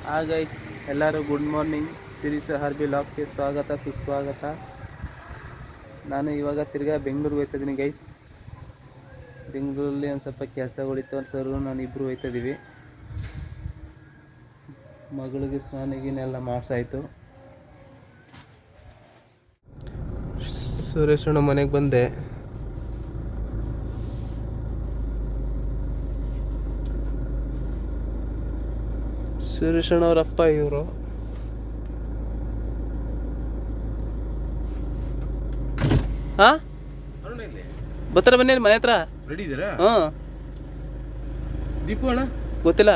Guys, ಎಲ್ಲರೂ good morning. Series ಹರ್ಬಿ ಲಾಗ್ಸ್ಗೆ ಸ್ವಾಗತ ಸುಸ್ವಾಗತ. ನಾನು ಇವಾಗ ತಿರ್ಗಾ ಬೆಂಗಳೂರಿಗೆ ಹೋಗ್ತಾಯಿದ್ದೀನಿ ಗೈಸ್. ಬೆಂಗಳೂರಲ್ಲಿ ಒಂದು ಸ್ವಲ್ಪ ಕೆಲಸಗಳಿತ್ತು, ಸರ್ ನಾನು ಇಬ್ಬರು ಹೋಗ್ತಾಯಿದ್ದೀವಿ. ಮಗಳಿಗೆ ಸ್ನಾನಗಿನೆಲ್ಲ ಮಾಡಿಸಾಯ್ತು. ಸುರೇಶಣ್ಣ ಮನೆಗೆ ಬಂದೆ. ಸುರೇಶಣ್ಣ ಅವ್ರ ಅಪ್ಪ ಇವರು. ಹಾ ಬರ್ತಾರ, ಬನ್ನಿ ಮನೆ ಹತ್ರ. ರೆಡಿ ಇದ್ದೀರಾ? ಹಾಂ. ದೀಪು ಅಣ್ಣ ಗೊತ್ತಿಲ್ಲ.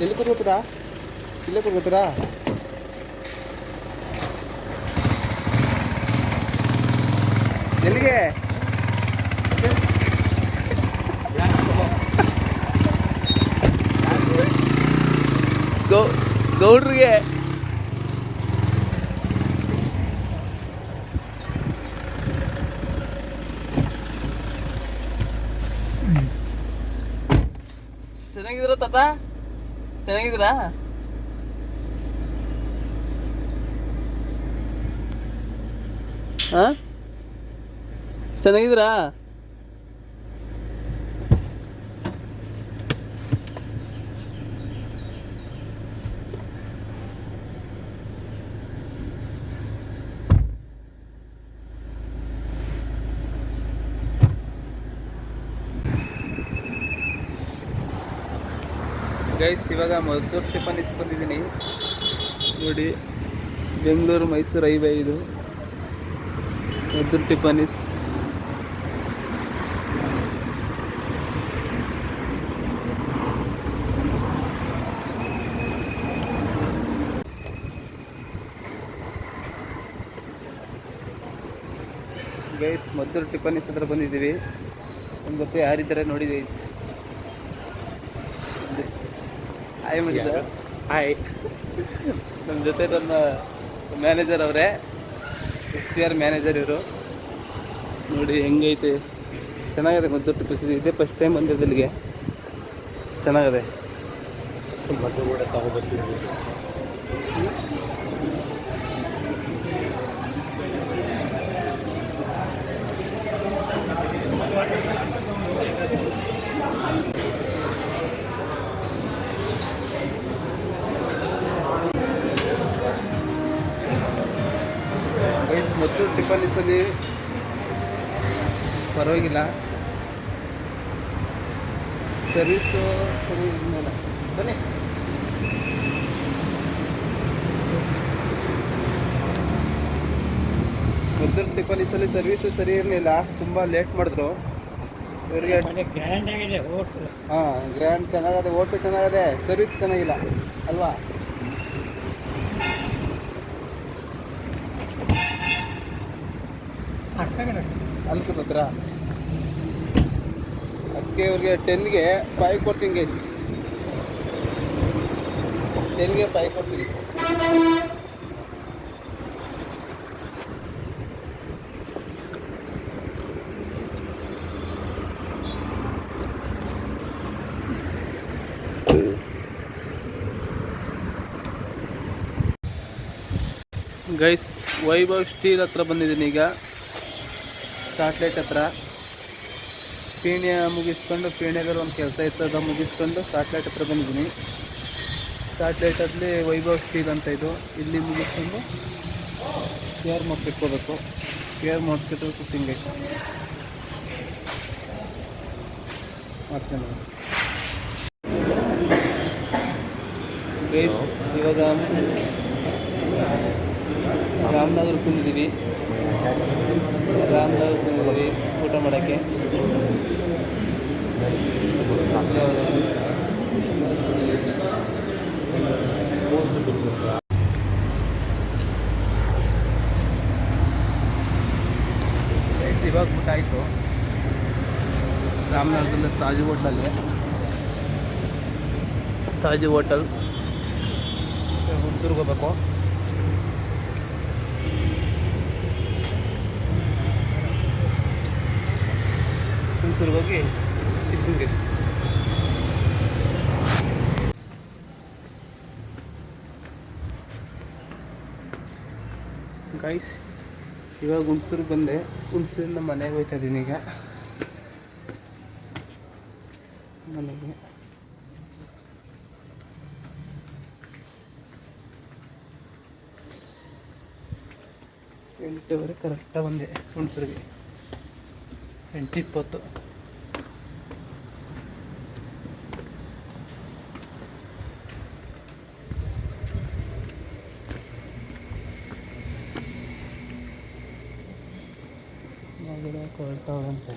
ಎಲ್ಲಿ ಕೂತ್ಕೋತೀರಾ? ಇಲ್ಲೇ ಕೂತ್ಕೋತೀರಾ? ಎಲ್ಲಿಗೆ? ಗೌಡ್ರಿಗೆ. ಚೆನ್ನಾಗಿದ್ದೀರಾ ತಾತ? ಚೆನ್ನಾಗಿದ್ದೀರಾ? ಹಾಂ, ಚೆನ್ನಾಗಿದ್ದೀರಾ? ಗೈಸ್, ಇವಾಗ ಮದ್ದೂರು ಟಿಫನ್ನಿಸ್ ಬಂದಿದ್ದೀನಿ ನೋಡಿ. ಬೆಂಗಳೂರು ಮೈಸೂರು ಹೈವೇ ಇದು ಮದ್ದೂರು ಟಿಫನ್ನಿಸ್. ಗೈಸ್, ಮದ್ದೂರು ಟಿಫನ್ನಿಸ್ ಹತ್ರ ಬಂದಿದ್ದೀವಿ. ನಮ್ಮ ಗೊತ್ತು ಯಾರಿದ್ದಾರೆ ನೋಡಿ ಗೈಸ್. ಹಾಯ್ ಮಾಡಿದ. ಹಾಯ್. ನಮ್ಮ ಜೊತೆ ನನ್ನ ಮ್ಯಾನೇಜರ್ ಅವರೇ, SVR ಮ್ಯಾನೇಜರ್ ಇವರು. ನೋಡಿ ಹೆಂಗೈತೆ, ಚೆನ್ನಾಗಿದೆ ಮದ್ದೂರು ಟಿಫನ್ಸ್. ಇದೇ ಫಸ್ಟ್ ಟೈಮ್ ಬಂದಿರೋದು ಇಲ್ಲಿಗೆ. ಚೆನ್ನಾಗಿದೆ. ಮತ್ತೆ ಕೂಡ ತಗೋಬರ್ತೀವಿ. ಗೈಸ್, ಮದ್ದೂರು ಟಿಫನ್ನಿಸಲ್ಲಿ ಪರವಾಗಿಲ್ಲ, ಸರ್ವಿಸು ಸರಿ ಇಲ್ಲ. ಬನ್ನಿ. ಮದ್ದೂರು ಟಿಫನ್ನಿಸಲ್ಲಿ ಸರ್ವಿಸು ಸರಿ ಇರಲಿಲ್ಲ, ತುಂಬ ಲೇಟ್ ಮಾಡಿದ್ರು ಇವರಿಗೆ. ಹಾಂ, ಗ್ರ್ಯಾಂಡ್ ಚೆನ್ನಾಗಿದೆ, ಓಟು ಚೆನ್ನಾಗಿದೆ, ಸರ್ವಿಸ್ ಚೆನ್ನಾಗಿಲ್ಲ ಅಲ್ವಾ? ಅಲ್ಲಿ ಕೂತ್ರ ಅದಕ್ಕೆ ಇವ್ರಿಗೆ 10ಗೆ 5 ಕೊಡ್ತೀನಿ ಗೈಸ್. 10ಗೆ 5 ಕೊಡ್ತೀನಿ. ಗೈಸ್, ವೈಭವ್ ಸ್ಟೀಲ್ ಹತ್ರ ಬಂದಿದ್ದೀನಿ ಈಗ, ಸಾಟ್ಲೈಟ್ ಹತ್ರ. ಪೀಣ್ಯ ಮುಗಿಸ್ಕೊಂಡು, ಪೀಣ್ಯದಲ್ಲಿ ಒಂದು ಕೆಲಸ ಇತ್ತು, ಅದು ಮುಗಿಸ್ಕೊಂಡು ಸಾಟ್ಲೈಟ್ ಹತ್ರ ಬಂದಿದ್ದೀನಿ. ಸಾಟ್ಲೈಟಲ್ಲಿ ವೈಭವ್ ಸ್ಟೀಲ್ ಅಂತ ಇದು. ಇಲ್ಲಿ ಮುಗಿಸ್ಕೊಂಡು ಕೇರ್ ಮಾಡಿಸ್ಕೋಬೇಕು. ಕೇರ್ ಮಾಡಿಸ್ಬಿಟ್ಟು ಕೂತೀನಿ ಗೈಸ್. ಮಾಡ್ತೇನೆ ಗೈಸ್. ಇವಾಗ ರಾಮನಗರ ಬಂದಿದ್ದೀವಿ. ಊಟ ಮಾಡೋಕ್ಕೆ. ಇವಾಗ ಊಟ ಆಯಿತು. ರಾಮನಗರದಲ್ಲಿ ತಾಜ್ ಹೋಟ್ಲಲ್ಲಿ. ತಾಜ್ ಹೋಟೆಲ್ ಹುಣಸೂರ್ಗೆ ಹೋಗ್ಬೇಕು. ಹುಣಸೂರ್ಗೆ ಹೋಗಿ ಸಿಗ್ತೀನಿ ಗೈಸ್. ಇವಾಗ ಹುಣಸೂರಿಗೆ ಬಂದೆ. ಹುಣಸೂರಿಂದ ಮನೆಗೆ ಹೋಗ್ತಾ ಇದ್ದೀನಿ ಈಗ. ಮನೆಗೆ ಎಂಟೂವರೆ ಕರೆಕ್ಟಾಗಿ ಬಂದೆ ಹುಣಸೂರಿಗೆ. 8:20. ಕೊಳ್ತಾವಂತೆ.